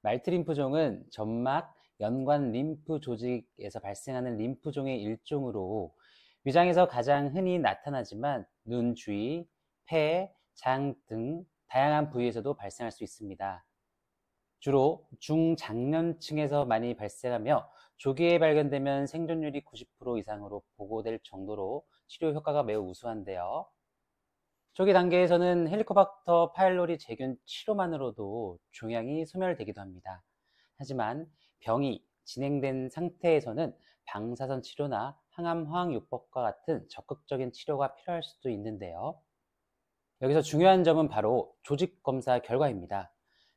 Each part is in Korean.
말트림프종은 점막, 연관 림프 조직에서 발생하는 림프종의 일종으로 위장에서 가장 흔히 나타나지만 눈 주위, 폐, 장 등 다양한 부위에서도 발생할 수 있습니다. 주로 중장년층에서 많이 발생하며 조기에 발견되면 생존율이 90% 이상으로 보고될 정도로 치료 효과가 매우 우수한데요. 초기 단계에서는 헬리코박터 파일로리 제균 치료만으로도 종양이 소멸되기도 합니다. 하지만 병이 진행된 상태에서는 방사선 치료나 항암 화학요법과 같은 적극적인 치료가 필요할 수도 있는데요. 여기서 중요한 점은 바로 조직 검사 결과입니다.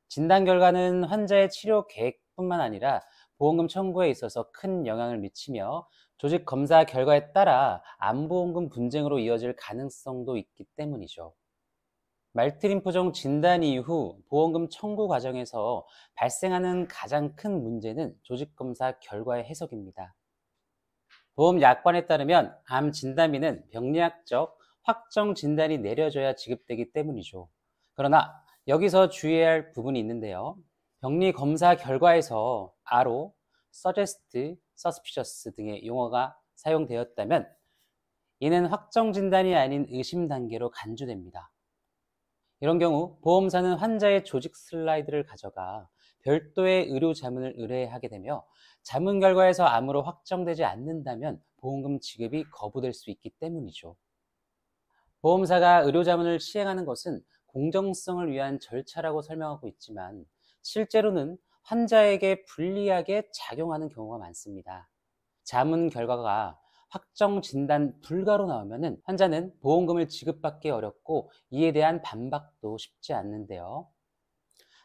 진단 결과는 환자의 치료 계획뿐만 아니라 보험금 청구에 있어서 큰 영향을 미치며 조직 검사 결과에 따라 암보험금 분쟁으로 이어질 가능성도 있기 때문이죠. 말트림프종 진단 이후 보험금 청구 과정에서 발생하는 가장 큰 문제는 조직 검사 결과의 해석입니다. 보험 약관에 따르면 암 진단비는 병리학적 확정 진단이 내려져야 지급되기 때문이죠. 그러나 여기서 주의해야 할 부분이 있는데요. 병리 검사 결과에서 RO, Suggest, Suspicious 등의 용어가 사용되었다면 이는 확정 진단이 아닌 의심 단계로 간주됩니다. 이런 경우 보험사는 환자의 조직 슬라이드를 가져가 별도의 의료 자문을 의뢰하게 되며 자문 결과에서 암으로 확정되지 않는다면 보험금 지급이 거부될 수 있기 때문이죠. 보험사가 의료 자문을 시행하는 것은 공정성을 위한 절차라고 설명하고 있지만 실제로는 환자에게 불리하게 작용하는 경우가 많습니다. 자문 결과가 확정 진단 불가로 나오면 환자는 보험금을 지급받기 어렵고 이에 대한 반박도 쉽지 않는데요.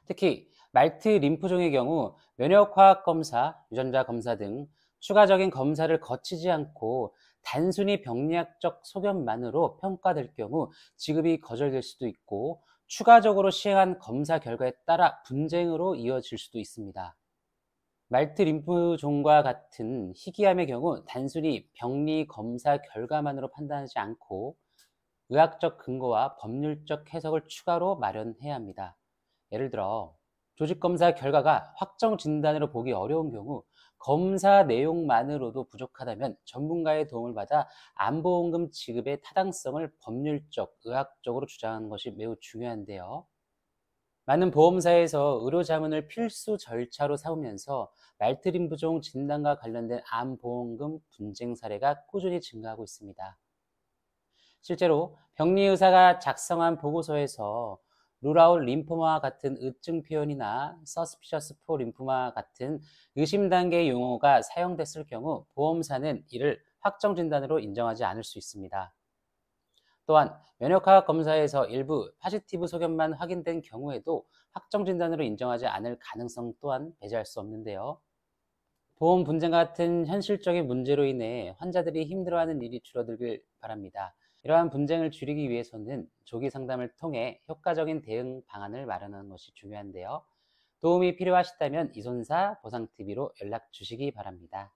특히 말트 림프종의 경우 면역화학 검사, 유전자 검사 등 추가적인 검사를 거치지 않고 단순히 병리학적 소견만으로 평가될 경우 지급이 거절될 수도 있고 추가적으로 시행한 검사 결과에 따라 분쟁으로 이어질 수도 있습니다. 말트 림프종과 같은 희귀암의 경우 단순히 병리 검사 결과만으로 판단하지 않고 의학적 근거와 법률적 해석을 추가로 마련해야 합니다. 예를 들어 조직 검사 결과가 확정 진단으로 보기 어려운 경우 검사 내용만으로도 부족하다면 전문가의 도움을 받아 암보험금 지급의 타당성을 법률적, 의학적으로 주장하는 것이 매우 중요한데요. 많은 보험사에서 의료 자문을 필수 절차로 삼으면서 말트림프종 진단과 관련된 암보험금 분쟁 사례가 꾸준히 증가하고 있습니다. 실제로 병리의사가 작성한 보고서에서 루라울 림포마 같은 의증 표현이나 서스피셔스 포 림포마 같은 의심 단계 용어가 사용됐을 경우 보험사는 이를 확정 진단으로 인정하지 않을 수 있습니다. 또한 면역화학 검사에서 일부 파지티브 소견만 확인된 경우에도 확정 진단으로 인정하지 않을 가능성 또한 배제할 수 없는데요. 보험 분쟁 같은 현실적인 문제로 인해 환자들이 힘들어하는 일이 줄어들길 바랍니다. 이러한 분쟁을 줄이기 위해서는 조기 상담을 통해 효과적인 대응 방안을 마련하는 것이 중요한데요. 도움이 필요하시다면 이손사 보상TV로 연락 주시기 바랍니다.